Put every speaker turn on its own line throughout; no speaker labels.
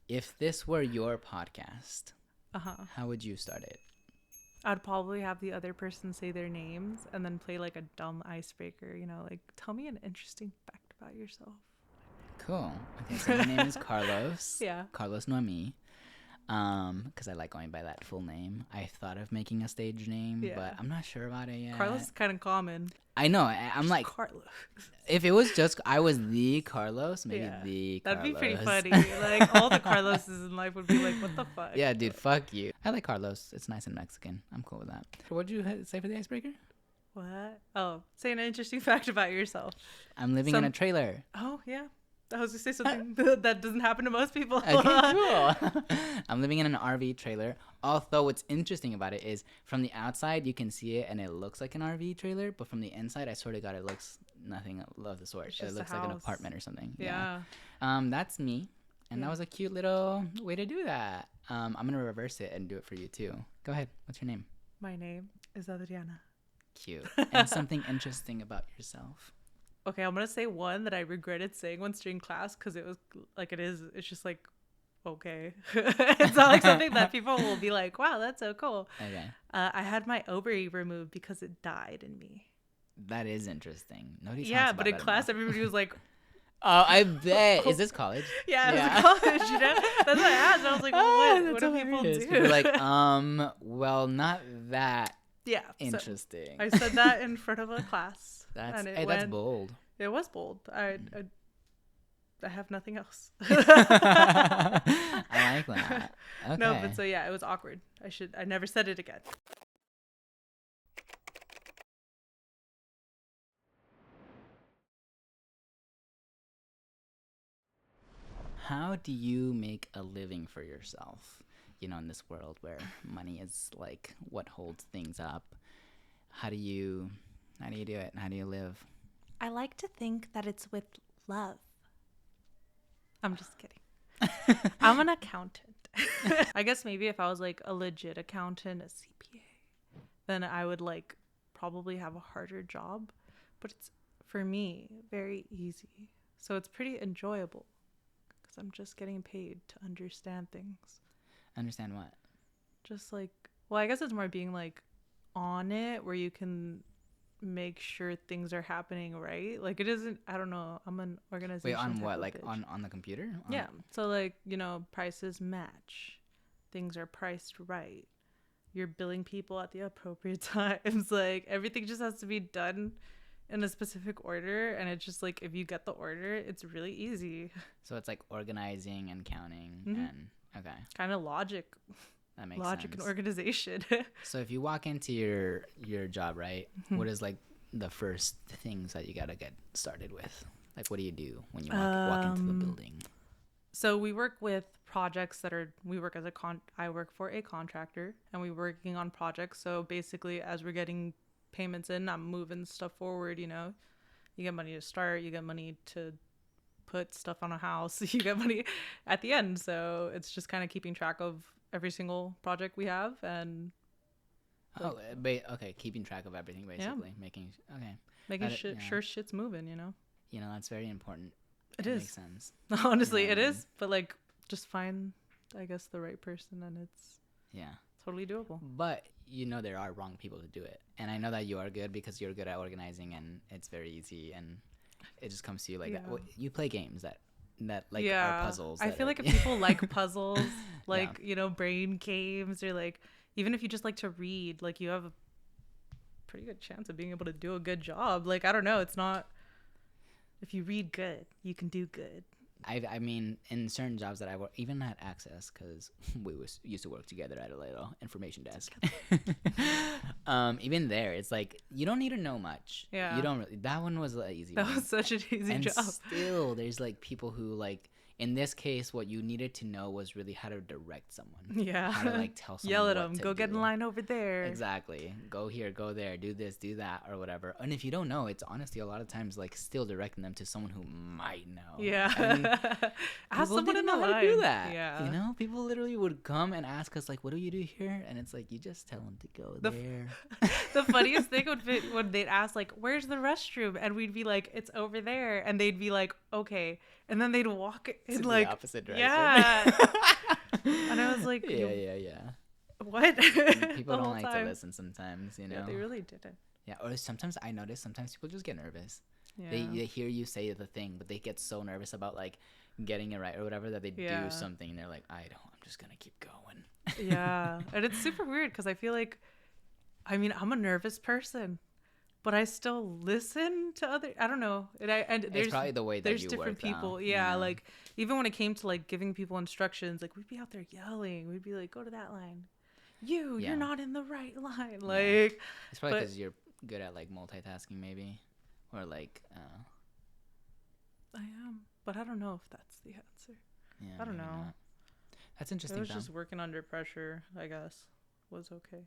If this were your podcast,
Uh-huh.
how would you start it?
I'd probably have the other person say their names and then play like a dumb icebreaker, like tell me an interesting fact about yourself.
Cool. Okay, so my name is Carlos.
Yeah.
Carlos NUEHMI. Because I like going by that full name. I thought of making a stage name,
Yeah.
but I'm not sure about it yet.
Carlos is kind of common.
I know. I'm
Just
like,
Carlos.
if it was just I was the Carlos, maybe
Yeah.
the
That'd
Carlos.
be pretty funny. Like all the Carloses in life would be like, what the fuck?
Yeah, dude, fuck you. I like Carlos. It's nice and Mexican. I'm cool with that. What'd you say for the icebreaker?
What? Oh, say an interesting fact about yourself.
I'm living in a trailer.
Oh, yeah. I was going to say something that doesn't happen to most people.
Okay, cool. I'm living in an RV trailer. Although what's interesting about it is from the outside you can see it and it looks like an RV trailer, but from the inside I sort of got it looks nothing of the sort. It looks like an apartment or something.
Yeah.
That's me, and that was a cute little way to do that. I'm gonna reverse it and do it for you too. Go ahead. What's your name?
My name is Adriana.
Cute. And something interesting about yourself.
Okay, I'm gonna say one that I regretted saying once during class because it was like it's just like, okay. It's not like something that people will be like, wow, that's so cool.
Okay.
I had my ovary removed because it died in me.
That is interesting. Nobody talks
Yeah,
about
but in
that
class,
enough.
everybody was like,
Oh, I bet. Is this college?
yeah, it was college, That's what I asked. I was like, well, what do people do?
People are like, well, not that
Yeah.
interesting.
So I said that in front of a class.
That's
that's
bold.
It was bold. I have nothing else.
I like that. Okay.
No, but so yeah, it was awkward. I never said it again.
How do you make a living for yourself? In this world where money is like what holds things up. How do you do it? How do you live?
I like to think that it's with love. I'm just kidding. I'm an accountant. I guess maybe if I was like a legit accountant, a CPA, then I would like probably have a harder job. But it's, for me, very easy. So it's pretty enjoyable because I'm just getting paid to understand things.
Understand what?
Just like, well, I guess it's more being like on it where you can make sure things are happening right. Like it isn't, I don't know, I'm an organization.
Wait, on
type
what?
of
Like
bitch.
on the computer?
Yeah. So like, prices match. Things are priced right. You're billing people at the appropriate times. Like everything just has to be done in a specific order. And it's just like, if you get the order, it's really easy.
So it's like organizing and counting and okay.
Kind of logic.
That makes
Logic
sense.
and organization.
So if you walk into your job, right? What is like the first things that you gotta get started with? Like what do you do when you walk into the building?
So we work with projects we work as I work for a contractor and we're working on projects. So basically as we're getting payments in, I'm moving stuff forward, You get money to start, you get money to put stuff on a house, you get money at the end. So it's just kind of keeping track of every single project we have and
okay, keeping track of everything basically.
Making sure shit's moving,
That's very important.
It
That
is.
makes sense.
Honestly, it is. But like just find, I guess, the right person and it's totally doable.
But there are wrong people to do it. And I know that you are good because you're good at organizing and it's very easy and it just comes to you like that. Well, you play games that like are puzzles.
I feel like if people like puzzles, like, brain games or like, even if you just like to read, like you have a pretty good chance of being able to do a good job. Like, I don't know. It's not, if you read good, you can do good.
I mean, in certain jobs that I work, even at Access, because we used to work together at a little information desk. Even there, it's like you don't need to know much.
Yeah,
you don't. That one was an easy.
That was such an easy
and
job.
Still, there's like people who like. In this case, what you needed to know was really how to direct someone.
Yeah.
How to like tell someone
Yell at
what
them.
to
Go get
do.
in line over there.
Exactly. Go here, go there, do this, do that, or whatever. And if you don't know, it's honestly a lot of times like still directing them to someone who might know.
Yeah.
I mean,
ask someone in the
know
line.
how to do that.
Yeah.
People literally would come and ask us like, "What do you do here?" And it's like you just tell them to go there.
The funniest thing would be when they'd ask like, "Where's the restroom?" And we'd be like, "It's over there," and they'd be like, "Okay." And then they'd walk in
To
like
the opposite direction.
Yeah. like,
yeah.
what?
People
The
don't
whole
like
time.
to listen sometimes, you know.
Yeah, they really didn't.
Yeah, or sometimes I notice sometimes people just get nervous.
Yeah.
They hear you say the thing, but they get so nervous about like getting it right or whatever that they do something and they're like, I'm just gonna keep going.
Yeah, and it's super weird because I feel like, I mean, I'm a nervous person, but I still listen to other. I don't know, and there's
It's probably the way that
there's
you
different
work,
people.
though,
Yeah,
you know?
like even when it came to like giving people instructions, like we'd be out there yelling. We'd be like, go to that line. You're
Yeah.
not in the right line.
Yeah.
Like,
It's probably
but
because you're good at like multitasking, maybe, or like,
I am, but I don't know if that's the answer.
yeah,
I don't
maybe
know.
not. That's
It
interesting,
was
though.
just working under pressure, I guess, was okay.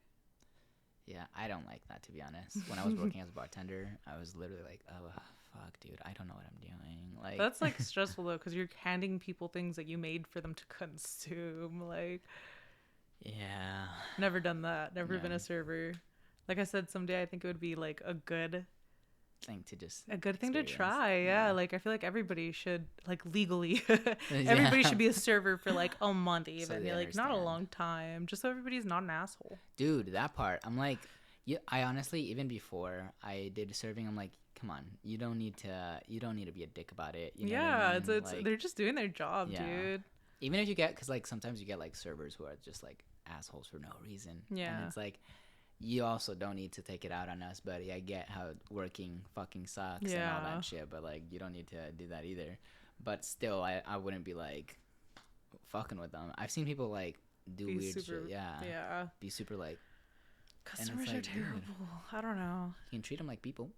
Yeah, I don't like that, to be honest. When I was working as a bartender, I was literally like, oh, fuck, dude, I don't know what I'm doing. Like,
That's like stressful though, because you're handing people things that you made for them to consume. Like,
yeah,
never done that. Never been
Yeah.
a server. Like I said, someday I think it would be like a good
thing to just
thing to
experience.
try. Yeah. Like I feel like everybody should, like, legally,
Yeah.
everybody should be a server for like a month
So
even.
they
You're like, not a
understand.
long time, just so everybody's not an asshole.
Dude, that part, I'm like, yeah, I honestly, even before I did serving, I'm like, come on, you don't need to be a dick about it. You know what I mean?
It's
like,
they're just doing their job,
Yeah.
dude.
even if you get, because like sometimes you get like servers who are just like assholes for no reason.
Yeah.
And it's like, you also don't need to take it out on us, buddy. I get how working fucking sucks and all
Yeah.
that shit, but like, you don't need to do that either. But still, I wouldn't be like fucking with them. I've seen people like do
Be
weird
super,
shit. Yeah.
Yeah.
Be super like,
Customers are
like, dude.
terrible. I don't know.
you can treat them like people.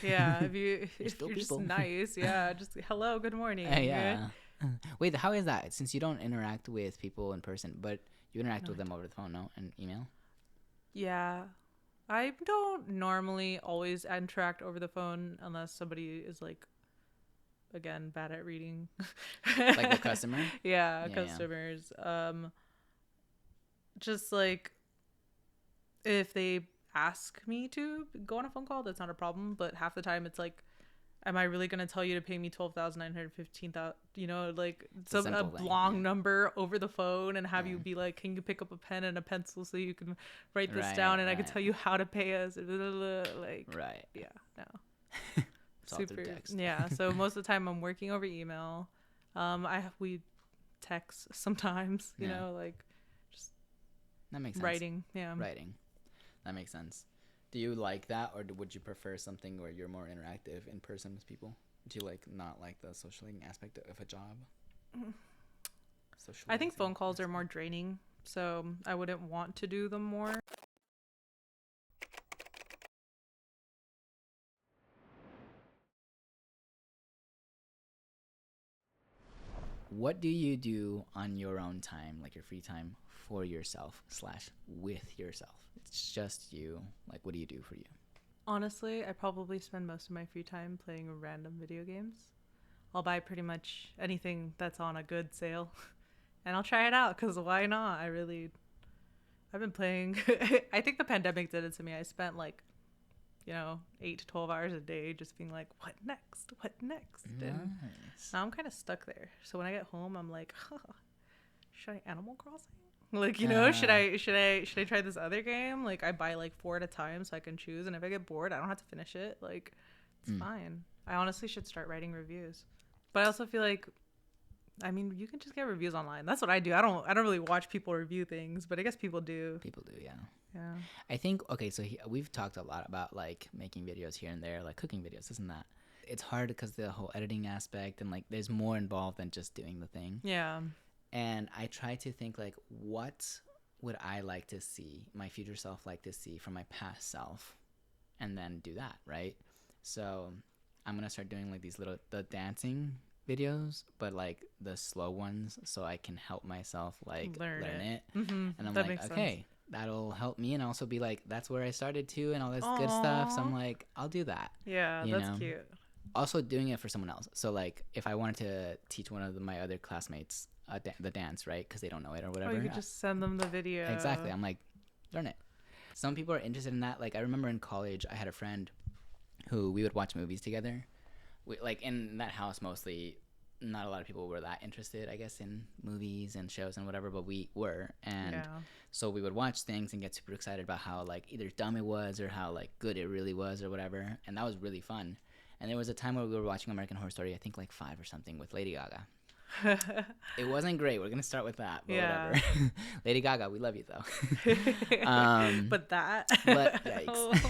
Yeah, if you're
still
just
people.
nice, yeah, just hello, good morning.
Yeah. Wait, how is that? Since you don't interact with people in person, but you interact with them over the phone, no? And email?
Yeah. I don't normally always interact over the phone unless somebody is like, again, bad at reading.
Like the customer?
Yeah,
Yeah,
customers. Just like if they ask me to go on a phone call, that's not a problem. But half the time it's like, am I really going to tell you to pay me $12,915? You know, like
a
a
simple thing,
long
yeah.
number over the phone and have you
Yeah.
be like, can you pick up a pen and a pencil so you can write this
Right,
down and I can
right.
tell you how to pay us? Like,
Right.
yeah, no.
It's all through text.
Yeah. So most of the time I'm working over email. We text sometimes, you
Yeah.
know, like
That makes sense.
writing. Yeah.
Writing. That makes sense. Do you like that, or would you prefer something where you're more interactive in person with people? Do you like not like the socializing aspect of a job?
I think
Socializing
phone calls are
aspect.
more draining, so I wouldn't want to do them more.
What do you do on your own time, like your free time, for yourself / with yourself? It's just you. Like, what do you do for you?
Honestly, I probably spend most of my free time playing random video games. I'll buy pretty much anything that's on a good sale and I'll try it out because why not? I've been playing. I think the pandemic did it to me. I spent like, 8 to 12 hours a day just being like, what next? What next? And
Nice.
now I'm kind of stuck there. So when I get home, I'm like, should I Animal Crossing? Like, should I try this other game? Like, I buy like 4 at a time so I can choose, and if I get bored, I don't have to finish it. Like, it's fine. I honestly should start writing reviews. But I also feel like, I mean, you can just get reviews online. That's what I do. I don't really watch people review things, but I guess people do.
People do, yeah.
Yeah.
I think, okay, so we've talked a lot about like making videos here and there, like cooking videos, isn't that? It's hard because the whole editing aspect and like there's more involved than just doing the thing.
Yeah.
And I try to think like, what would I like to see, my future self like to see from my past self, and then do that, right? So I'm going to start doing like the dancing videos, but like the slow ones so I can help myself like learn it.
Mm-hmm.
And I'm
That
like,
makes
okay,
sense.
that'll help me and also be like, that's where I started too and all this good stuff. So I'm like, I'll do that.
Yeah,
you
that's
know?
cute.
Also doing it for someone else. So like if I wanted to teach one of my other classmates the dance, right? Because they don't know it or whatever.
Oh, you could just send them the video.
Exactly. I'm like, learn it. Some people are interested in that. Like I remember in college, I had a friend who we would watch movies together. Like in that house mostly, not a lot of people were that interested, I guess, in movies and shows and whatever, but we were. And so we would watch things and get super excited about how like either dumb it was or how like good it really was or whatever. And that was really fun. And there was a time where we were watching American Horror Story, I think like 5 or something, with Lady Gaga. It wasn't great. We're gonna start with that, but whatever. Lady Gaga, we love you though.
But
yikes.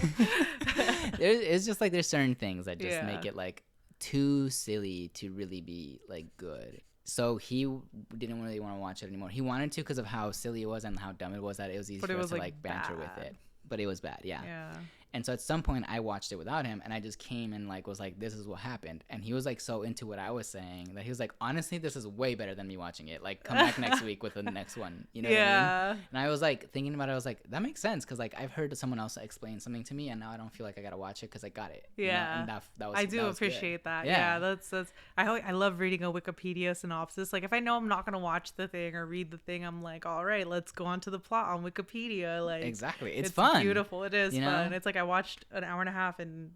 It's just like there's certain things that just make it like too silly to really be like good. So he didn't really want to watch it anymore. He wanted to because of how silly it was and how dumb it was, that it was easy for us to like banter with it. But it was bad, yeah. And so at some point I watched it without him, and I just came and like was like, this is what happened. And he was like so into what I was saying that he was like, honestly, this is way better than me watching it. Like, come back next week with the next one. You know what I mean? And I was like thinking about it. I was like, that makes sense, because like I've heard someone else explain something to me, and now I don't feel like I gotta watch it because I got it.
Yeah.
You know? And that was,
I do appreciate that. Yeah. That's I love reading a Wikipedia synopsis. Like if I know I'm not gonna watch the thing or read the thing, I'm like, all right, let's go on to the plot on Wikipedia. Like
exactly. It's fun.
Beautiful. It is fun. It's like I watched an hour and a half in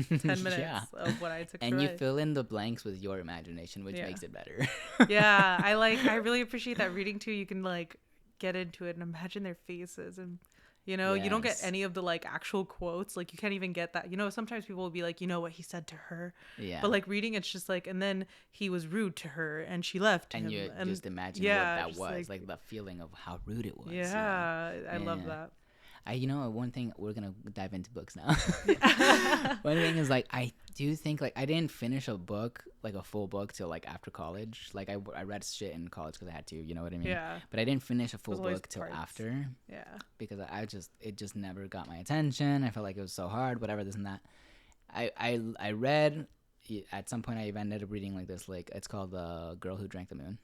10 minutes of what I took
and
to
you
write.
fill in the blanks with your imagination, which makes it better.
I really appreciate that reading too. You can like get into it and imagine their faces, and you know, you don't get any of the like actual quotes. Like you can't even get that. You know, sometimes people will be like, you know what he said to her. Yeah. But like reading, it's just like, and then he was rude to her and she left him.
And you just imagine what that was. Like the feeling of how rude it was.
Yeah. I love that.
One thing, we're gonna dive into books now. One thing is like, I do think like I didn't finish a book, like a full book, till like after college. Like I read shit in college because I had to, you know what I mean?
Yeah.
But I didn't finish a full book till after.
Yeah.
Because it just never got my attention. I felt like it was so hard, whatever, this and that. I read. At some point, I ended up reading like this, like it's called The Girl Who Drank the Moon.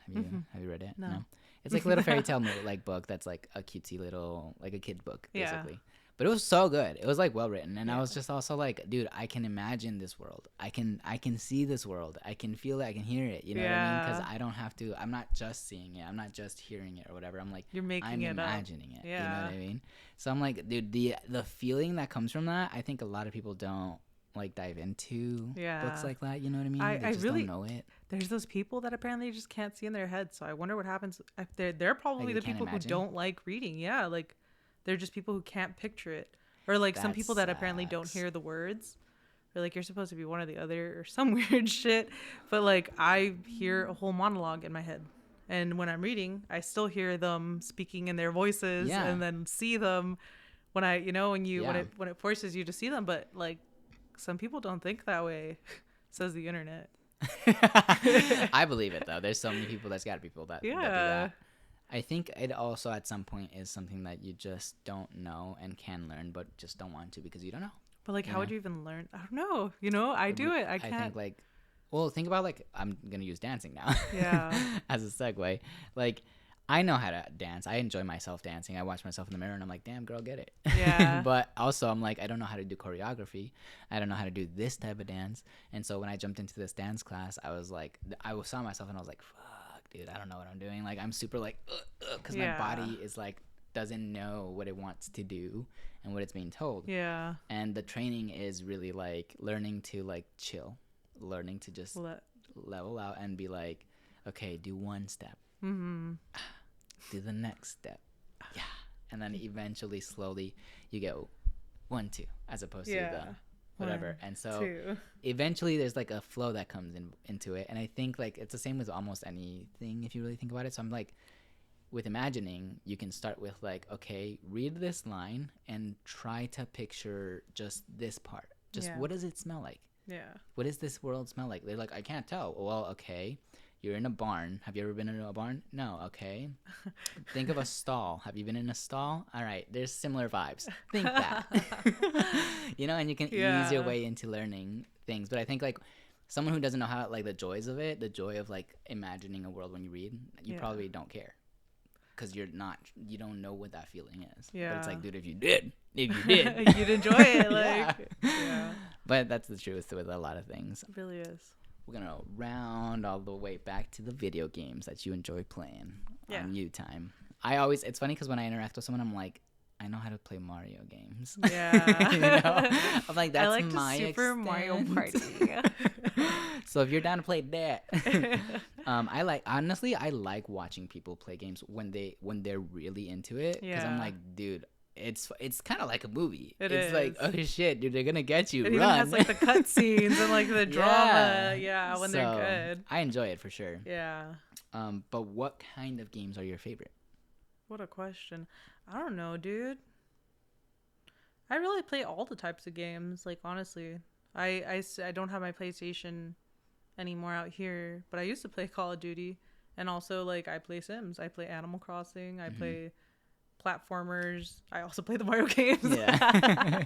Have you read it? No. It's like a little fairy tale like book that's like a cutesy little, like a kid's book, basically. But it was so good. It was like well written, and I was just also like, dude, I can imagine this world. I can see this world. I can feel it. I can hear it. You know what I mean? Because I don't have to. I'm not just seeing it. I'm not just hearing it or whatever. I'm like, I'm imagining it. Yeah. You know what I mean? So I'm like, dude, the feeling that comes from that, I think a lot of people don't like dive into books like that. You know what I mean? They just really don't know it.
There's those people that apparently just can't see in their head. So I wonder what happens. They're probably the people who don't like reading. Yeah, like they're just people who can't picture it, or like some people that apparently don't hear the words. Or like you're supposed to be one or the other or some weird shit. But like I hear a whole monologue in my head. And when I'm reading, I still hear them speaking in their voices and then see them when I, when it forces you to see them. But like some people don't think that way, says the internet.
I believe it though. There's so many people. There's got to be people that do that. I think it also at some point is something that you just don't know and can learn, but just don't want to because you don't know.
But like, how would you even learn? I don't know. I do it. I can't.
I think like, well, think about like, I'm gonna use dancing now. Yeah. As a segue, like, I know how to dance. I enjoy myself dancing. I watch myself in the mirror and I'm like, damn girl, get it. Yeah. But also I'm like, I don't know how to do choreography. I don't know how to do this type of dance. And so when I jumped into this dance class, I was like, I saw myself and I was like, fuck, dude, I don't know what I'm doing. Like I'm super like, because my body is like, doesn't know what it wants to do and what it's being told. Yeah. And the training is really like learning to like chill, learning to just level out and be like, okay, do one step. Mm-hmm. Do the next step. Yeah. And then eventually, slowly, you go 1, 2, as opposed to the whatever. 1, and so 2. Eventually, there's like a flow that comes into it. And I think like it's the same with almost anything if you really think about it. So I'm like, with imagining, you can start with like, okay, read this line and try to picture just this part. Just what does it smell like? Yeah. What does this world smell like? They're like, I can't tell. Well, okay. You're in a barn. Have you ever been in a barn? No. Okay. Think of a stall. Have you been in a stall? All right. There's similar vibes. Think that. And you can ease your way into learning things. But I think like someone who doesn't know how, like the joys of it, the joy of like imagining a world when you read, you probably don't care. Because you don't know what that feeling is. Yeah. But it's like, dude, if you did,
you'd enjoy it. Like, yeah.
But that's the truth with a lot of things.
It really is.
We're going to round all the way back to the video games that you enjoy playing on you time. It's funny because when I interact with someone, I'm like, I know how to play Mario games.
Yeah.
You know? I'm like, that's
I like
my
to Super Mario Party.
So if you're down to play that, honestly, I like watching people play games when they're really into it. Because I'm
Yeah.
like, dude, it's kind of like a movie. It's
is.
like, oh shit, dude, they're gonna get you.
It
Run.
even has like the cutscenes and like the drama. Yeah, when they're
So,
good.
I enjoy it for sure.
Yeah.
But what kind of games are your favorite?
What a question. I don't know, dude. I really play all the types of games. Like honestly, I don't have my PlayStation anymore out here, but I used to play Call of Duty, and also like I play Sims. I play Animal Crossing. I play platformers. I also play the Mario games.
Yeah.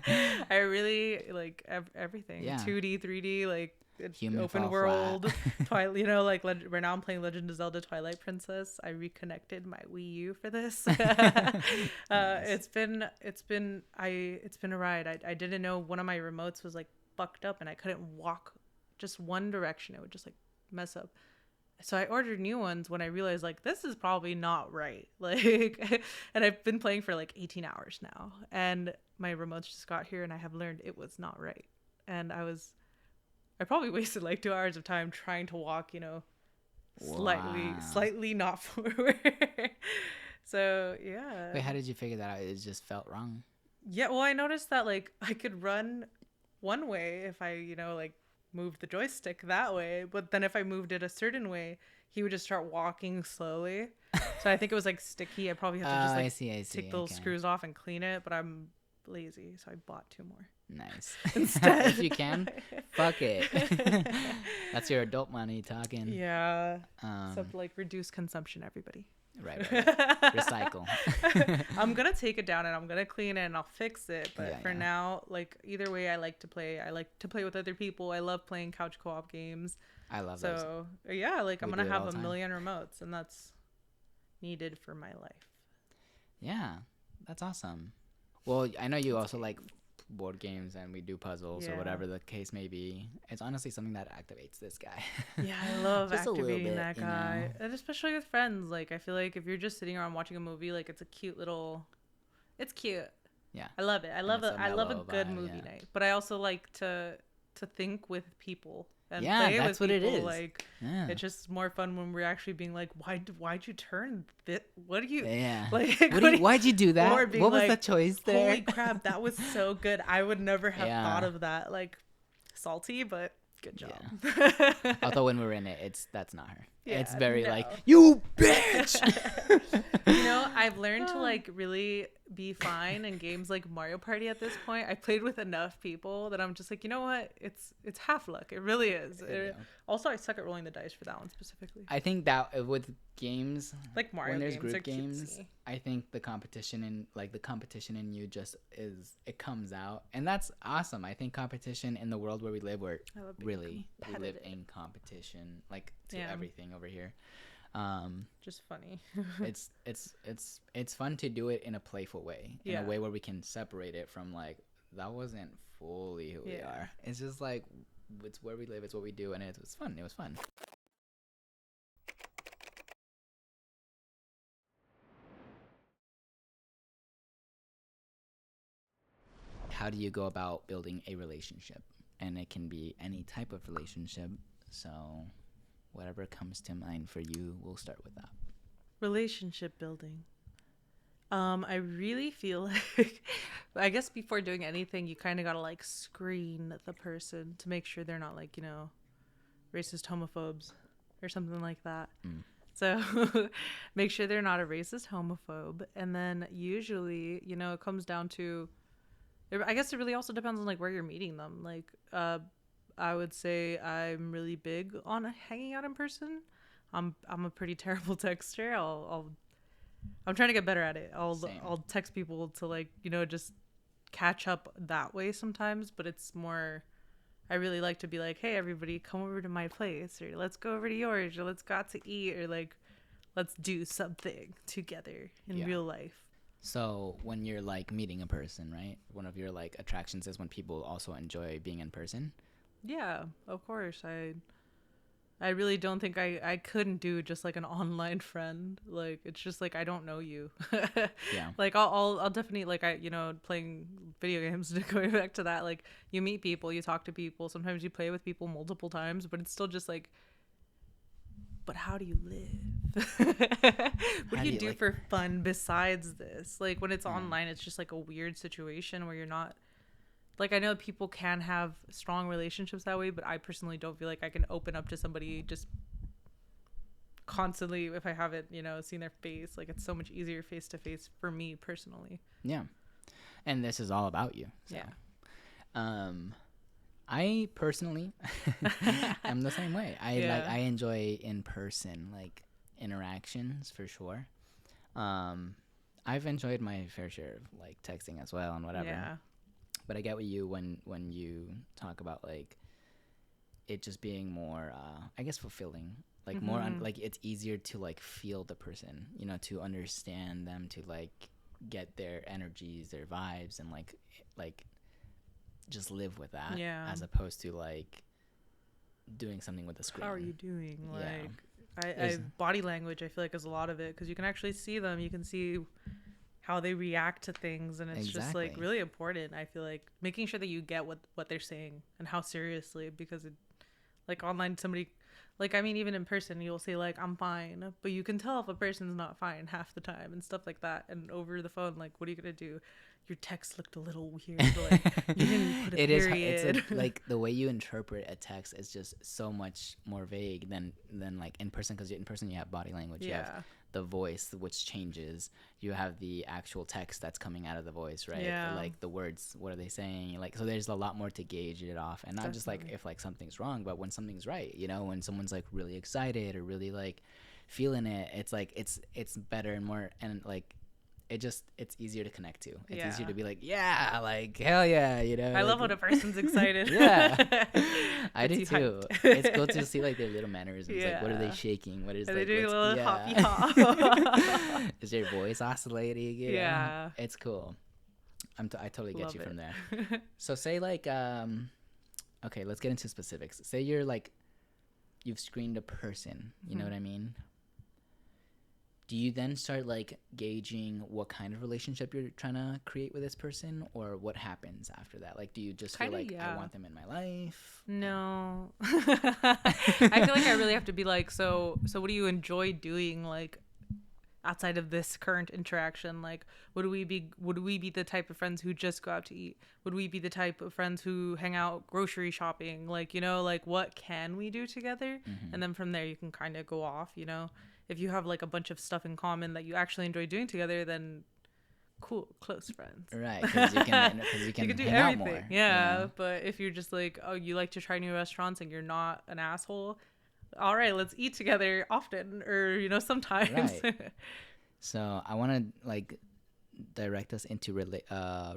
I really like everything.
Yeah.
2D, 3D, like
Human
open
fall
world.
flat.
Twilight, like right now I'm playing Legend of Zelda Twilight Princess. I reconnected my Wii U for this.
Nice.
It's been a ride. I didn't know one of my remotes was like fucked up and I couldn't walk just one direction. It would just like mess up. So I ordered new ones when I realized like this is probably not right. Like, and I've been playing for like 18 hours now, and my remotes just got here, and I have learned it was not right. And I probably wasted like 2 hours of time trying to walk,
Wow.
slightly not forward. So yeah.
Wait, how did you figure that out? It just felt wrong.
Yeah. Well, I noticed that like I could run one way if I, like move the joystick that way, but then if I moved it a certain way, he would just start walking slowly. So I think it was like sticky. I probably have to just like
I see.
take those screws off and clean it, but I'm lazy, so I bought 2 more.
Nice.
Instead.
If you can, fuck it. That's your adult money talking.
Yeah. So like reduce consumption, everybody.
Right. Recycle.
I'm gonna take it down and I'm gonna clean it and I'll fix it. But for now, like either way, I like to play. I like to play with other people. I love playing couch co-op games.
I love those.
So yeah, like I'm
We
gonna
do it all
have
the
a
time.
million remotes, and that's needed for my life.
Yeah, that's awesome. Well, I know you also like board games and we do puzzles or whatever the case may be. It's honestly something that activates this guy.
Yeah, I love
Just a little
activating
bit,
that
you
guy.
know?
And especially with friends. Like I feel like if you're just sitting around watching a movie, like it's cute.
Yeah.
I love it. I love
it's a
I love a
mellow
good
vibe,
movie
yeah.
night. But I also like to think with people and
Yeah,
play
that's
with
what it
people.
is.
Like
Yeah.
it's just more fun when we're actually being like, why'd you turn this? What do you
Yeah.
like?
Why'd you do
Or
that?
being
What was the
like,
choice there?
Holy crap, that was so good. I would never have
Yeah.
thought of that. Like salty, but good job.
Although when we're in it, that's not her.
Yeah,
it's very
no.
like, you bitch.
I've learned to like really be fine in games like Mario Party at this point. I played with enough people that I'm just like, you know what? It's half luck. It really is. Also, I suck at rolling the dice for that one specifically.
I think that with games,
Like Mario
when there's
games
group
are
games,
cutesy.
I think the competition in you just it comes out, and that's awesome. I think competition in the world where we live, where
I love being
really we live
competitive.
in competition, like to
Yeah.
everything over here.
Just funny.
it's fun to do it in a playful way, in
Yeah.
a way where we can separate it from like that wasn't fully who we
Yeah.
are. It's just like it's where we live, it's what we do, and it was fun. It was fun. How do you go about building a relationship? And it can be any type of relationship. So whatever comes to mind for you, we'll start with that.
Relationship building. I really feel like, I guess before doing anything, you kind of gotta like screen the person to make sure they're not like, racist homophobes or something like that. So make sure they're not a racist homophobe. And then usually, it comes down to, I guess it really also depends on like where you're meeting them. Like, I would say I'm really big on hanging out in person. I'm a pretty terrible texter. I'm trying to get better at it.
Same.
I'll text people to like, just catch up that way sometimes, but it's more, I really like to be like, hey, everybody, come over to my place, or let's go over to yours, or let's go out to eat, or like, let's do something together in real life.
So when you're like meeting a person, right? One of your like attractions is when people also enjoy being in person.
Yeah, of course. I really don't think I couldn't do just like an online friend. Like it's just like I don't know you.
Yeah.
Like I'll definitely like playing video games going back to that, like you meet people, you talk to people, sometimes you play with people multiple times, but it's still just like, but how do you live? What
How
do
do
you
you
do
like?
for fun besides this? Like when it's
Yeah.
online, it's just like a weird situation where you're not like, I know people can have strong relationships that way, but I personally don't feel like I can open up to somebody just constantly if I haven't, seen their face. Like it's so much easier face to face for me personally.
Yeah. And this is all about you. So.
Yeah.
I personally am the same way.
Yeah.
I enjoy in person like interactions for sure. I've enjoyed my fair share of like texting as well and whatever.
Yeah.
But I get with you when you talk about like it just being more I guess fulfilling, like more like it's easier to like feel the person, to understand them, to like get their energies, their vibes, and like just live with that,
Yeah.
as opposed to like doing something with a screen.
How are you doing?
Yeah.
Like I body language, I feel like is a lot of it because you can actually see them. You can see how they react to things, and it's just like
Exactly.
really important. I feel like making sure that you get what they're saying and how seriously, because it, like online somebody, like I mean even in person you'll say like I'm fine, but you can tell if a person's not fine half the time and stuff like that. And over the phone, like what are you gonna do? Your text looked a little weird, like you didn't put a
It is
period.
it's like the way you interpret a text is just so much more vague than like in person, because in person you have body language, you have
Yeah.
the voice which changes, you have the actual text that's coming out of the voice, right?
Yeah.
Like the words, what are they saying, like, so there's a lot more to gauge it off, and not just like
Definitely.
if like something's wrong, but when something's right, when someone's like really excited or really like feeling it, it's like it's better and more, and like it's easier to connect to. It's
Yeah.
easier to be like, yeah, like hell yeah,
I
like,
love when a person's excited.
yeah. I
Gets
do
you
too.
hyped.
It's cool to see like their little mannerisms. Like, what are they
Yeah.
shaking? What is
Are
like
they doing a
what's
little hoppy
yeah.
hop?
Is their voice oscillating?
Yeah.
It's cool. I totally get
Love
you
it.
from there. So say like okay, let's get into specifics. Say you're like you've screened a person, you know what I mean? Do you then start like gauging what kind of relationship you're trying to create with this person, or what happens after that? Like, do you just
Kinda,
feel like
yeah.
I want them in my life?
No. I feel like I really have to be like, so what do you enjoy doing, like outside of this current interaction? Like would we be the type of friends who just go out to eat? Would we be the type of friends who hang out grocery shopping? Like, like what can we do together? And then from there you can kind of go off, if you have like a bunch of stuff in common that you actually enjoy doing together, then cool, close friends.
Right, because you can
You can do
hang out
everything.
more.
Yeah. But if you're just like, oh, you like to try new restaurants and you're not an asshole, all right, let's eat together often, or sometimes.
Right. So I want to like direct us into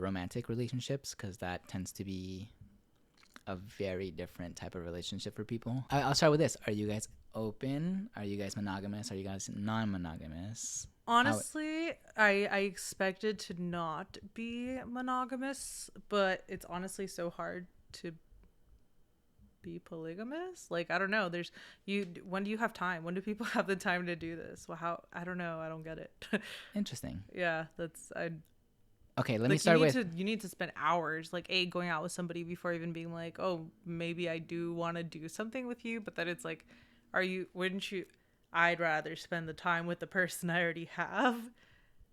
romantic relationships, because that tends to be a very different type of relationship for people. I'll start with this. Are you guys open? Are you guys monogamous? Are you guys non-monogamous?
Honestly, I expected to not be monogamous, but it's honestly so hard to be polygamous. Like, I don't know. When do you have time? When do people have the time to do this? Well, I don't know. I don't get it.
Interesting.
Yeah,
Okay, let me start with
you need to spend hours like going out with somebody before even being like, oh, maybe I do want to do something with you. But then it's like, wouldn't you, I'd rather spend the time with the person I already have.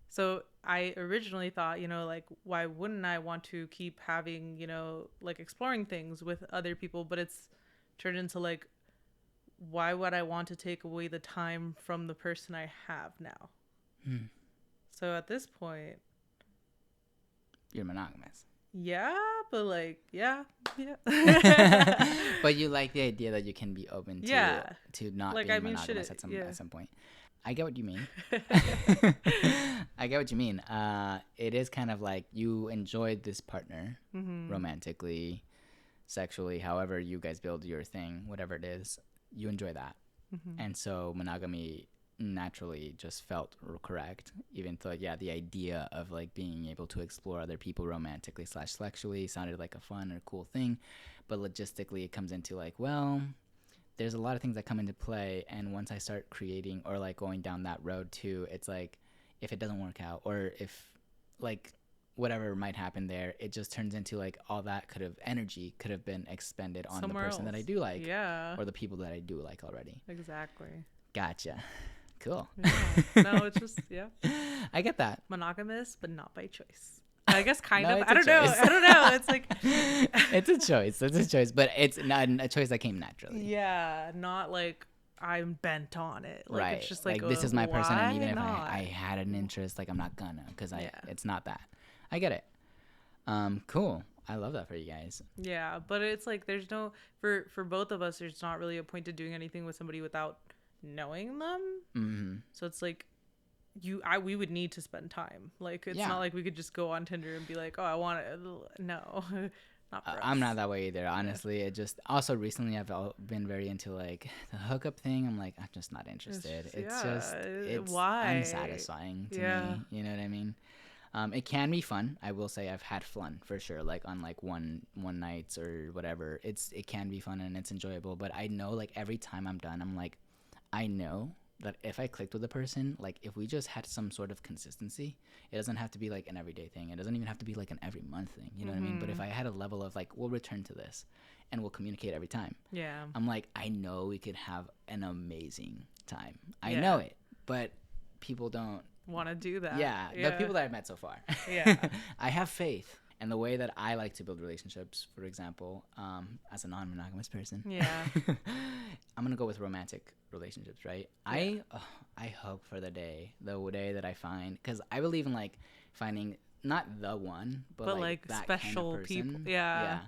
So I originally thought, like, why wouldn't I want to keep having, like exploring things with other people? But it's turned into like, why would I want to take away the time from the person I have now? So at this point,
you're monogamous.
yeah, but like, yeah.
But you like the idea that you can be open to not
Like,
being
I mean,
monogamous
shit,
at some point. I get what you mean. I get what you mean. It is kind of like you enjoyed this partner romantically, sexually, however you guys build your thing, whatever it is, you enjoy that. And so monogamy naturally just felt correct, even though the idea of like being able to explore other people romantically / sexually sounded like a fun or cool thing, but logistically it comes into like, well, there's a lot of things that come into play, and once I start creating or like going down that road too, it's like if it doesn't work out, or if like whatever might happen there, it just turns into like all that energy could have been expended on
Somewhere
the person
else.
that I do like,
Yeah.
or the people that I do like already.
Exactly.
Gotcha. Cool.
Yeah. No, it's just, yeah.
I get that.
Monogamous, but not by choice. I guess kind
No,
of.
it's
I
a
don't know.
choice.
I don't know. It's like
it's a choice. It's a choice, but it's not a choice that came naturally.
yeah, not like I'm bent on it. Like
right.
it's just like
this is my person, and even if
not?
I had an interest, like I'm not gonna, because
Yeah.
it's not that. I get it. Cool. I love that for you guys.
Yeah, but it's like there's no for both of us. There's not really a point to doing anything with somebody without knowing them.
Mm-hmm.
So it's like we would need to spend time. Like it's
Yeah.
not like we could just go on Tinder and be like, oh, I want it. No, not for us.
I'm not that way either. Honestly, it just also recently I've been very into like the hookup thing. I'm like, I'm just not interested. It's
why
unsatisfying to me. You know what I mean? It can be fun. I will say I've had fun for sure. Like on like one nights or whatever. It can be fun and it's enjoyable. But I know like every time I'm done, I'm like, I know that if I clicked with a person, like if we just had some sort of consistency, it doesn't have to be like an everyday thing. It doesn't even have to be like an every month thing. You know what I mean? But if I had a level of like, we'll return to this and we'll communicate every time.
Yeah.
I'm like, I know we could have an amazing time. I know it, but people don't
want to do that.
Yeah, the people that I've met so far.
Yeah.
I have faith. And the way that I like to build relationships, for example, as a non-monogamous person,
yeah,
I'm gonna go with romantic relationships, right?
Yeah.
I hope for the day that I find, because I believe in like finding not the one, but like that
special
kind of person.
people. Yeah.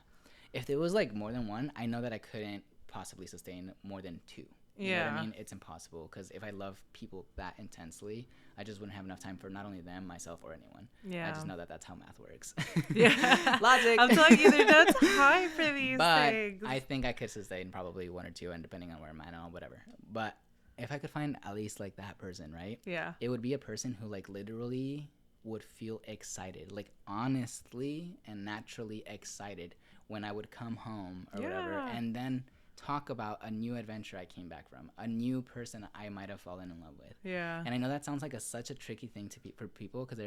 If there was like more than one, I know that I couldn't possibly sustain more than two. You know what I mean? It's impossible, because if I love people that intensely, I just wouldn't have enough time for not only them, myself, or anyone.
Yeah.
I just know that that's how math works.
Yeah.
Logic.
I'm telling you, there's no time for these
but
things.
I think I could sustain probably one or two, and depending on where I'm at and whatever. But if I could find at least like that person, right?
Yeah.
It would be a person who like literally would feel excited, like honestly and naturally excited when I would come home or whatever, and then talk about a new adventure I came back from, a new person I might have fallen in love with.
Yeah.
And I know that sounds like such a tricky thing for people, because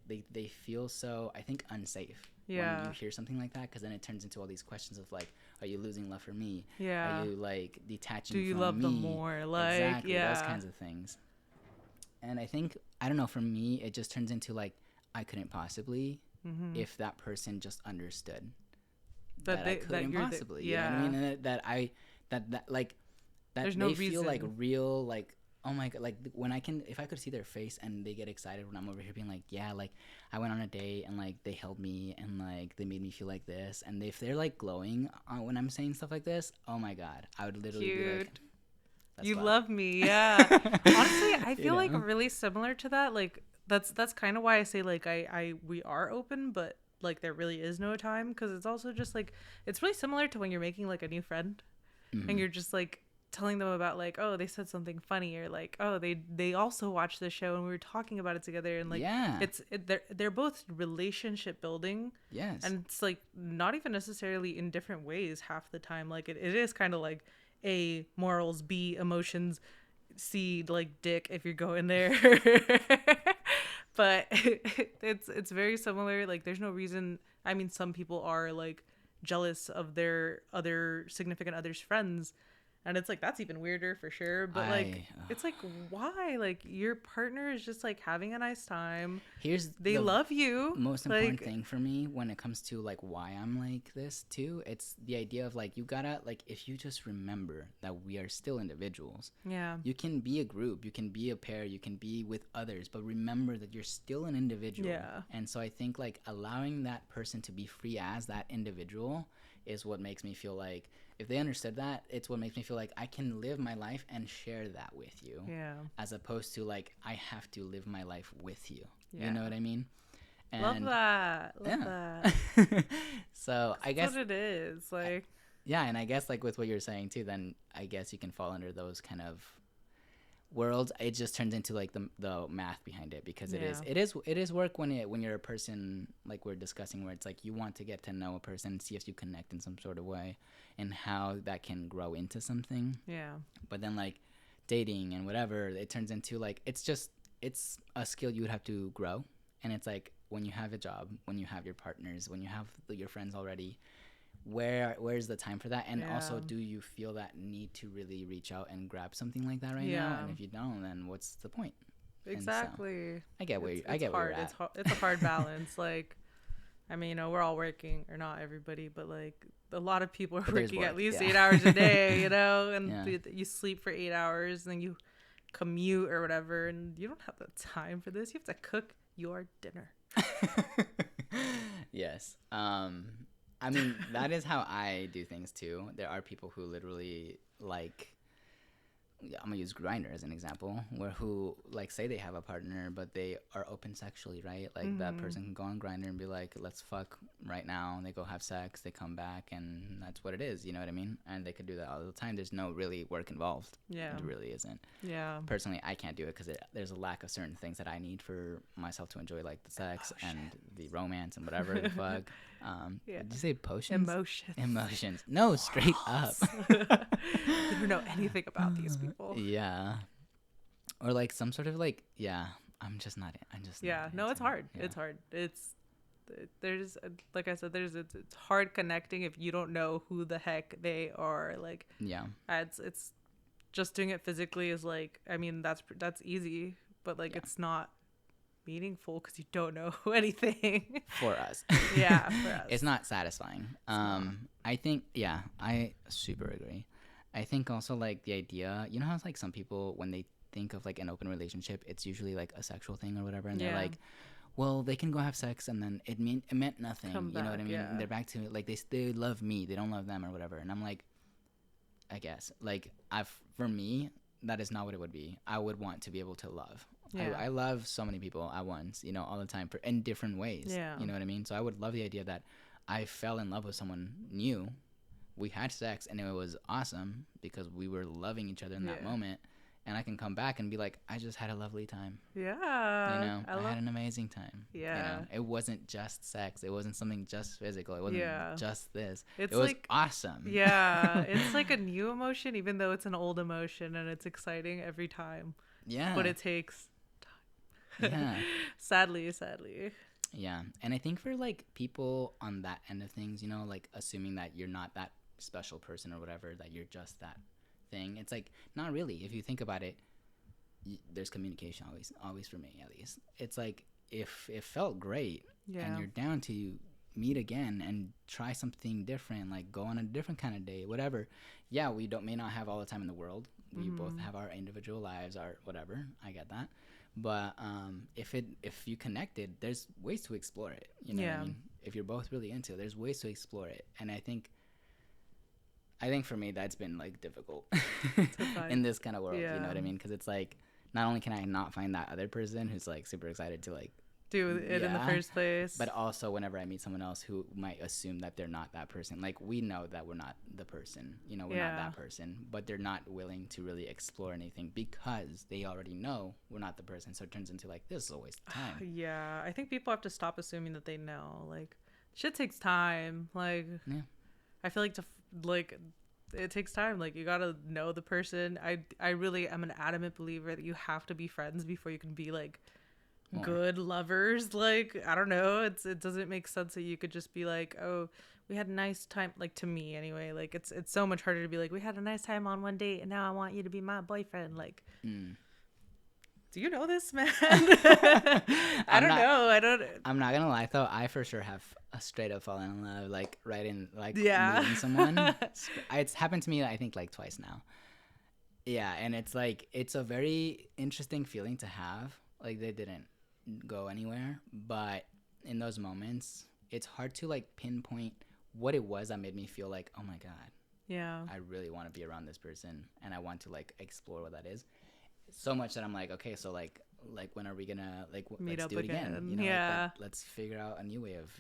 they feel so, I think, unsafe when you hear something like that, because then it turns into all these questions of like, are you losing love for me?
Yeah.
Are you like detaching
Do you
from
love
me?
them more? Like,
exactly,
yeah.
those kinds of things. And I think, I don't know, for me, it just turns into like, I couldn't possibly if that person just understood that I couldn't possibly. You know what I mean? And that
There's
they
no
feel like
reason.
real, like, oh my god, like when if I could see their face and they get excited when I'm over here being like, yeah, like I went on a date and like they held me and like they made me feel like this, and if they're like glowing when I'm saying stuff like this, oh my god, I would literally be like,
you
fun.
love me. Yeah. Honestly, I feel
know?
like really similar to that. Like that's kind of why I say like we are open, but like there really is no time, because it's also just like it's really similar to when you're making like a new friend and you're just like telling them about like, oh, they said something funny, or like, oh, they also watched this show and we were talking about it together, and like they're both relationship building.
Yes.
And it's like not even necessarily in different ways half the time. Like it is kind of like A, morals, B, emotions, C, like dick if you're going there. But it's very similar. Like there's no reason. I mean, some people are like jealous of their other significant other's friends, and it's like that's even weirder for sure. But like it's like, why? Like your partner is just like having a nice time. They love you.
Most important thing for me when it comes to like why I'm like this too, it's the idea of like, you gotta, like, if you just remember that we are still individuals.
Yeah.
You can be a group, you can be a pair, you can be with others, but remember that you're still an individual.
Yeah.
And so I think like allowing that person to be free as that individual is what makes me feel like, if they understood that, it's what makes me feel like I can live my life and share that with you.
Yeah.
As opposed to like, I have to live my life with you.
Yeah.
You know what I mean? And
Love that. That.
So I guess
what it is. Like,
yeah, and I guess like with what you're saying too, then I guess you can fall under those kind of, worlds, it just turns into like the math behind it, because
Yeah.
it is work when you're a person, like we're discussing, where it's like you want to get to know a person, see if you connect in some sort of way, and how that can grow into something.
Yeah.
But then like dating and whatever, it turns into like it's a skill you would have to grow. And it's like when you have a job, when you have your partners, when you have your friends already, where's the time for that? And also,
Yeah.
do you feel that need to really reach out and grab something like that right now?
Yeah.
And if you don't, then what's the point? And so
Exactly.
I get where
It's
I get where
hard.
you're at.
It's a hard balance. Like, I mean, you know, we're all working, or not everybody, but like a lot of people are
But there's
working
work,
at least
yeah.
8 hours a day, you know, and
Yeah.
you sleep for 8 hours, and then you commute or whatever, and you don't have the time for this. You have to cook your dinner.
Yes. I mean, that is how I do things too. There are people who literally like, yeah, I'm gonna use Grinder as an example, where who like say they have a partner, but they are open sexually, right? Like that person can go on Grinder and be like, "Let's fuck right now." And they go have sex, they come back, and that's what it is. You know what I mean? And they could do that all the time. There's no really work involved.
Yeah.
It really isn't.
Yeah.
Personally, I can't do it because there's a lack of certain things that I need for myself to enjoy, like the sex and the romance and whatever the fuck.
Yeah.
Did you say potions? Emotions. No, straight up.
They don't know anything about these people.
Yeah. Or like some sort of like, yeah, I'm just not. I'm just.
Yeah.
Not
No,
into
it's
it.
hard.
Yeah.
It's hard. There's like I said, it's hard connecting if you don't know who the heck they are. Like,
Yeah.
it's just doing it physically is like, I mean, that's easy, but like
Yeah.
it's not meaningful because you don't know anything.
For us.
Yeah, for us.
It's not satisfying. I think, yeah, I super agree. I think also like the idea, you know how it's like some people when they think of like an open relationship, it's usually like a sexual thing or whatever, and they're
Yeah.
like, well, they can go have sex and then it meant nothing.
Come
You know what I
back,
mean?
yeah.
They're back to like they love me, they don't love them or whatever. And I'm like, I guess like for me, that is not what it would be. I would want to be able to love.
Yeah.
I love so many people at once, you know, all the time in different ways.
Yeah.
You know what I mean? So I would love the idea that I fell in love with someone new. We had sex and it was awesome because we were loving each other in that
Yeah.
moment. And I can come back and be like, I just had a lovely time.
Yeah.
You know, I had an amazing time.
Yeah.
You know, it wasn't just sex. It wasn't something just physical. It wasn't just this.
It's
it was
like
awesome.
Yeah. It's like a new emotion, even though it's an old emotion, and it's exciting every time.
Yeah.
But it takes time.
Yeah.
Sadly.
Yeah. And I think for like people on that end of things, you know, like assuming that you're not that special person or whatever, that you're just that thing, it's like not really. If you think about it, there's communication always for me, at least. It's like if it felt great and you're down to meet again and try something different, like go on a different kind of day, whatever. Yeah, we may not have all the time in the world. We both have our individual lives, our whatever. I get that. But if you connected, there's ways to explore it. You know what I mean? If you're both really into it, there's ways to explore it. And I think for me that's been like difficult in this kind of world. You know what I mean? Because it's like not only can I not find that other person who's like super excited to like
do it in the first place,
but also whenever I meet someone else who might assume that they're not that person, like we know that we're not the person, you know, we're not that person, but they're not willing to really explore anything because they already know we're not the person. So it turns into like, this is a waste of time.
Yeah, I think people have to stop assuming that they know. Like, shit takes time. Like, I feel like it takes time. Like, you gotta know the person. I really am an adamant believer that you have to be friends before you can be like good lovers. Like, I don't know, it doesn't make sense that you could just be like, oh, we had a nice time. Like, to me anyway, like it's so much harder to be like, we had a nice time on one date and now I want you to be my boyfriend. Like, do you know this man? I don't know.
I'm not gonna lie though, I for sure have a straight up fallen in love, like right in like
meeting
someone. It's happened to me I think like twice now. Yeah, and it's like it's a very interesting feeling to have. Like, they didn't go anywhere, but in those moments it's hard to like pinpoint what it was that made me feel like, oh my god, I really want to be around this person and I want to like explore what that is. So much that I'm like, okay, so like when are we gonna like
meet
let's
up
do it again? You know,
like,
let's figure out a new way of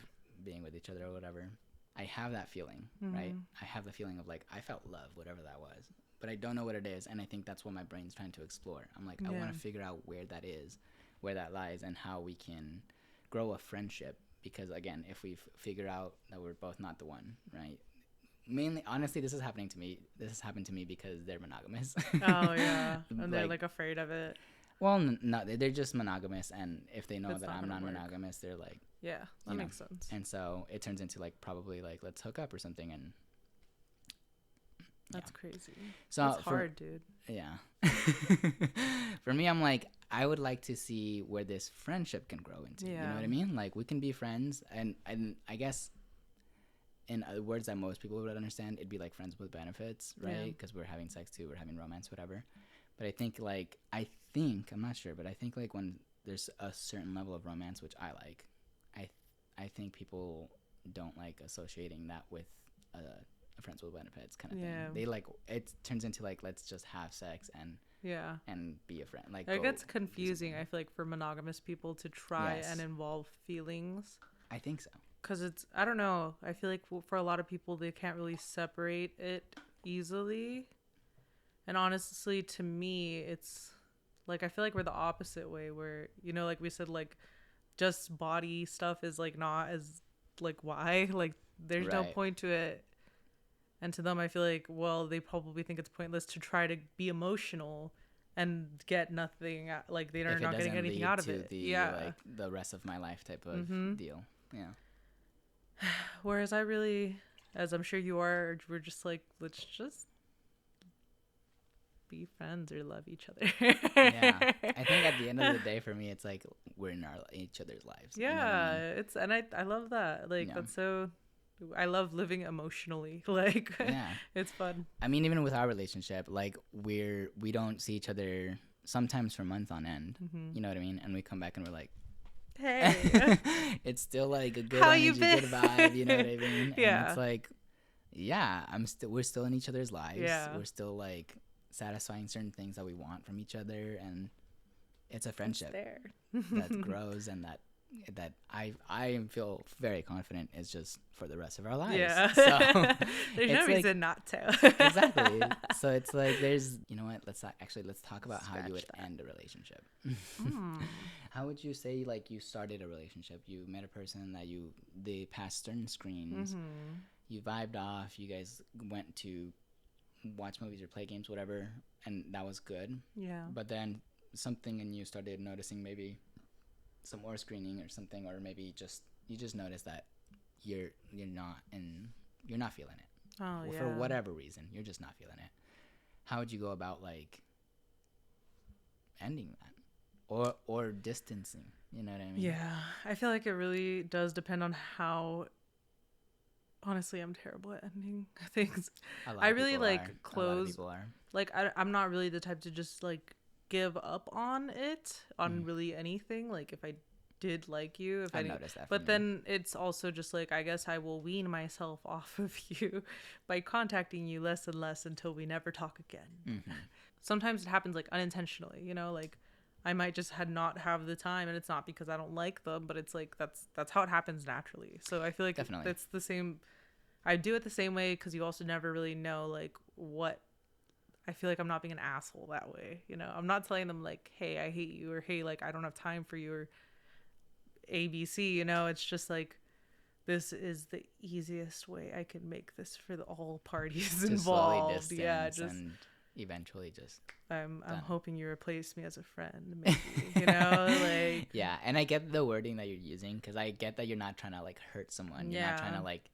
being with each other or whatever. I have that feeling, right? I have the feeling of like I felt love, whatever that was, but I don't know what it is, and I think that's what my brain's trying to explore. I'm like, I want to figure out where that is, where that lies, and how we can grow a friendship. Because again, if we figure out that we're both not the one, right? Mainly, honestly, this is happening to me. This has happened to me because they're monogamous.
Oh yeah, and they're like afraid of it.
Well, no, they're just monogamous, and if they know
That's
that
not
I'm
gonna
non-monogamous, they're like,
yeah, that makes sense.
And so it turns into like probably like let's hook up or something, and
that's crazy.
So
that's hard, dude.
Yeah. For me, I'm like, I would like to see where this friendship can grow into. You know what I mean? Like we can be friends, and I guess in words that most people would understand, it'd be like friends with benefits, right? Because we're having sex too, we're having romance, whatever. But I think I'm not sure, but I think like when there's a certain level of romance, which I like, I think people don't like associating that with friends with benefits kind of thing. They like, it turns into like, let's just have sex and be a friend. Like
it gets confusing, I feel like, for monogamous people to try and involve feelings.
I think so.
Because it's, I don't know, I feel like for a lot of people, they can't really separate it easily. And honestly, to me, it's like, I feel like we're the opposite way, where, you know, like we said, like just body stuff is like not as like, why? Like there's no point to it. And to them, I feel like, well, they probably think it's pointless to try to be emotional and get nothing, like they're not getting anything out of it.
Like the rest of my life type of deal. Yeah.
Whereas I really, as I'm sure you are, we're just like, let's just be friends or love each other.
Yeah. I think at the end of the day, for me, it's like we're in each other's lives.
Yeah.
You know what I mean?
It's, and I love that. Like, that's so, I love living emotionally. Like, it's fun.
I mean, even with our relationship, like we don't see each other sometimes for months on end. You know what I mean? And we come back and we're like,
hey,
it's still like a good
how
energy,
you been?
good vibe. You know what I mean?
Yeah.
And it's like, we're still in each other's lives.
Yeah.
We're still like satisfying certain things that we want from each other, and it's a friendship that grows, and that I feel very confident is just for the rest of our lives.
Yeah.
So
there's no reason not to.
Exactly. So it's like, there's, you know what, let's talk about how you would end a relationship. How would you say, like, you started a relationship, you met a person that they passed certain screens, you vibed off, you guys went to watch movies or play games, whatever, and that was good. Yeah. But then something in you started noticing maybe some more screening or something, or maybe you just noticed that you're not feeling it.
Oh, yeah.
For whatever reason, you're just not feeling it. How would you go about like ending that or distancing? You know what I mean?
Yeah, I feel like it really does depend on how. Honestly, I'm terrible at ending things. I really like close. A lot of people are. Like I'm not really the type to just like give up on it, on really anything. Like if I did like you, if I noticed that, but then it's also just like, I guess I will wean myself off of you by contacting you less and less until we never talk again. Sometimes it happens like unintentionally, you know, like I might just not have the time, and it's not because I don't like them, but it's like that's how it happens naturally. So I feel like that's the same. I do it the same way, because you also never really know like what. I feel like I'm not being an asshole that way, you know. I'm not telling them like, hey, I hate you, or hey, like I don't have time for you, or ABC, you know. It's just like, this is the easiest way I can make this for all parties just involved. Yeah, just and
eventually just
I'm hoping you replace me as a friend, maybe, you know, like.
Yeah, and I get the wording that you're using, because I get that you're not trying to like hurt someone. You're not trying to like,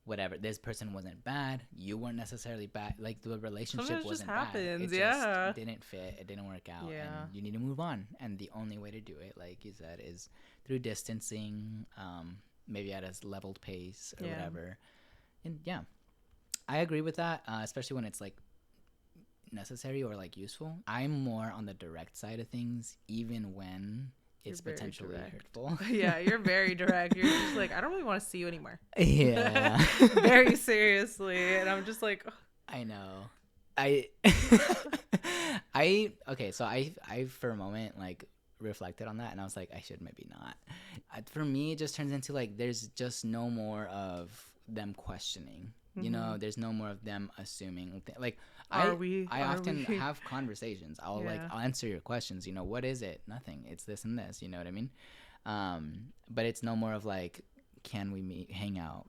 whatever, this person wasn't bad, you weren't necessarily bad, like the relationship wasn't bad, it just didn't fit, it didn't work out, and you need to move on, and the only way to do it, like you said, is through distancing, maybe at a leveled pace or whatever. And I agree with that, especially when it's like necessary or like useful. I'm more on the direct side of things, even when it's potentially hurtful. Yeah,
you're very direct. You're just like, I don't really want to see you anymore.
Yeah.
Very seriously. And I'm just like, oh.
I know. Okay, so I for a moment like reflected on that, and I was like, I should maybe not. For me, it just turns into like, there's just no more of them questioning. You know, there's no more of them assuming. Like
Are
I
we?
I
Are
often
we?
have conversations.
Yeah.
I'll answer your questions. You know, what is it? Nothing. It's this and this. You know what I mean? But it's no more of like, can we meet, hang out?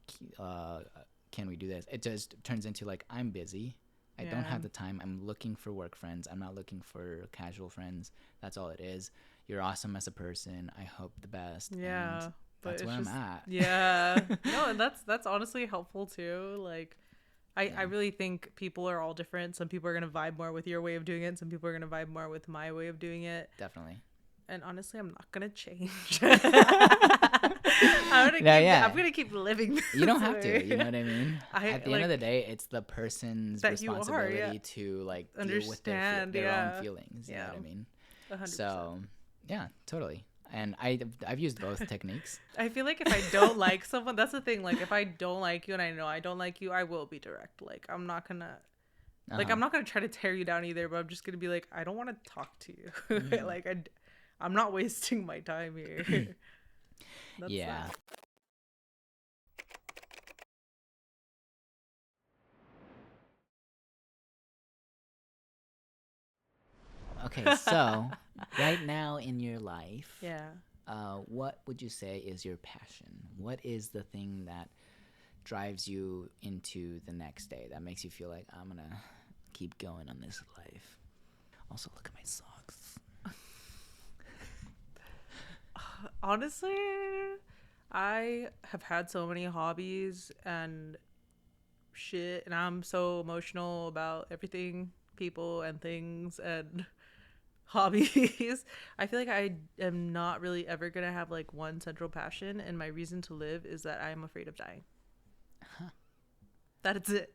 Can we do this? It just turns into like, I'm busy. I don't
Yeah.
have the time. I'm looking for work friends. I'm not looking for casual friends. That's all it is. You're awesome as a person. I hope the best.
Yeah.
And
But
that's
it's
where
just,
I'm at.
yeah. No, and that's honestly helpful too. Like, I
Yeah.
really think people are all different. Some people are gonna vibe more with your way of doing it. Some people are gonna vibe more with my way of doing it.
Definitely.
And honestly, I'm not gonna change. I'm gonna keep living.
You don't have
this
to.
way.
You know what I mean? At the end of the
like
day, it's the person's
that you are,
responsibility
yeah.
to like deal with
Understand,
their
yeah.
own feelings. You know
Yeah.
what I mean?
100%.
So, yeah, totally. And I've used both techniques.
I feel like if I don't like someone, that's the thing. Like, if I don't like you and I know I don't like you, I will be direct. Like, I'm not gonna. Like, I'm not gonna try to tear you down either, but I'm just gonna be like, I don't want to talk to you. Like, I'm not wasting my time here. That's
Yeah.
that.
Okay, so right now in your life,
Yeah.
what would you say is your passion? What is the thing that drives you into the next day that makes you feel like I'm gonna keep going on this life? Also, look at my socks.
Honestly, I have had so many hobbies and shit, and I'm so emotional about everything, people and things and hobbies. I feel like I am not really ever gonna have like one central passion, and my reason to live is that I am afraid of dying.
Huh.
That is it.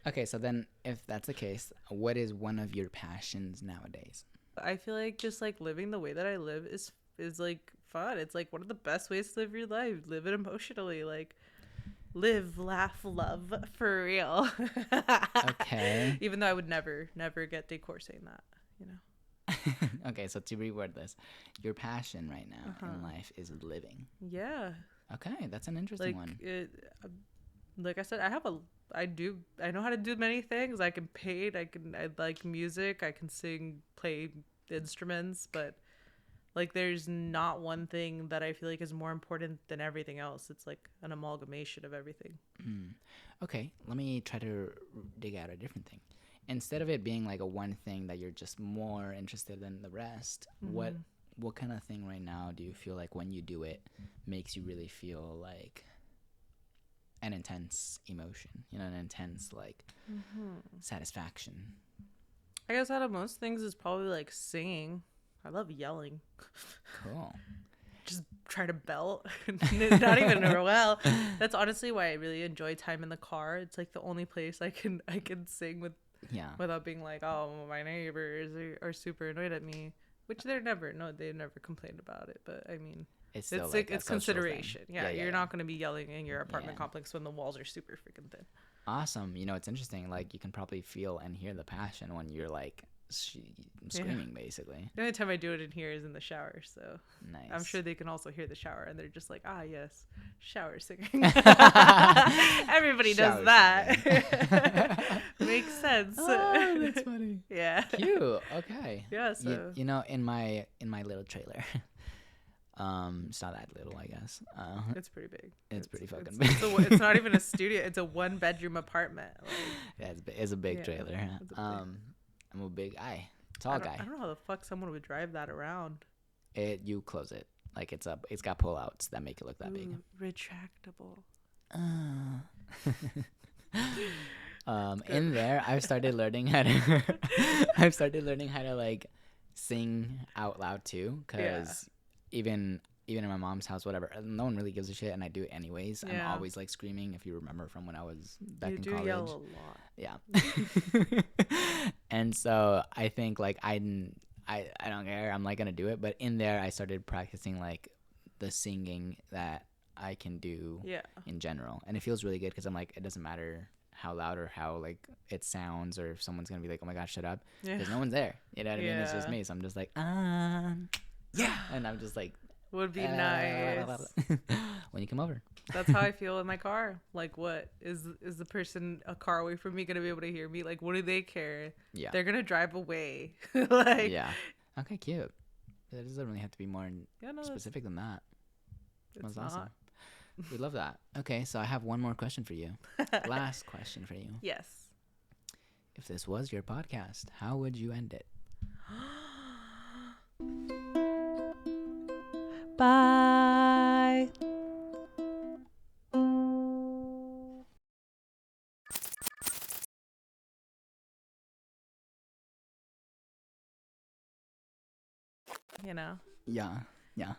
Okay, so then if that's the case, what is one of your passions nowadays?
I feel like just like living the way that I live is like fun. It's like one of the best ways to live your life. Live it emotionally. Like, live, laugh, love for real.
Okay.
Even though I would never get decor saying that, you know.
Okay, so to reword this, your passion right now in life is living.
Yeah.
Okay, that's an interesting one.
Like I said, I know how to do many things. I can paint, I like music, I can sing, play instruments, but like there's not one thing that I feel like is more important than everything else. It's like an amalgamation of everything.
Okay, let me try to dig out a different thing. Instead of it being like a one thing that you're just more interested than the rest, what kind of thing right now do you feel like when you do it makes you really feel like an intense emotion, you know, an intense like satisfaction?
I guess out of most things is probably like singing. I love yelling.
Cool.
Just try to belt. Not even well. That's honestly why I really enjoy time in the car. It's like the only place I can sing without being like, oh, my neighbors are super annoyed at me, which they've never complained about it. But I mean,
It's still
it's
like
it's
a social
consideration.
thing.
Yeah,
Yeah.
you're not gonna be yelling in your apartment
Yeah.
complex when the walls are super freaking thin.
Awesome. You know, it's interesting. Like you can probably feel and hear the passion when you're like screaming, basically.
The only time I do it in here is in the shower, so
Nice.
I'm sure they can also hear the shower, and they're just like, ah, yes, shower singing. Everybody
Shower
does that. Makes sense.
Oh, that's funny.
Yeah.
Cute. Okay.
Yeah. So
You know, in my little trailer, it's not that little, I guess.
it's pretty big.
It's pretty fucking big.
It's not even a studio. It's a 1-bedroom apartment. Like,
Yeah, it's a big
Yeah,
trailer.
it's a big-
I'm a big guy, tall guy.
I don't know how the fuck someone would drive that around.
You close it like it's up. It's got pull outs that make it look that big.
Ooh, retractable.
In there, I've started learning how to like sing out loud too, because even in my mom's house, whatever, no one really gives a shit, and I do it anyways.
Yeah.
I'm always like screaming. If you remember from when I was back
You
in
do
college,
yell a lot.
yeah. And so I think like I don't care. I'm like gonna do it, but in there I started practicing like the singing that I can do in general, and it feels really good because I'm like, it doesn't matter how loud or how like it sounds, or if someone's gonna be like, oh my gosh, shut up, because no one's there, you know what I mean? It's just me, so I'm just like, yeah, and I'm just like,
would be nice
when you come over.
That's how I feel in my car. Like, what is the person a car away from me gonna be able to hear me? Like, what do they care?
Yeah.
They're gonna drive away. Like,
Yeah. Okay, cute. It doesn't really have to be more
yeah, no,
specific than that.
it's
That's
not.
awesome. We love that. Okay, so I have one more question for you. Last question for you.
Yes.
If this was your podcast, how would you end it?
Bye. You know.
Yeah. Yeah.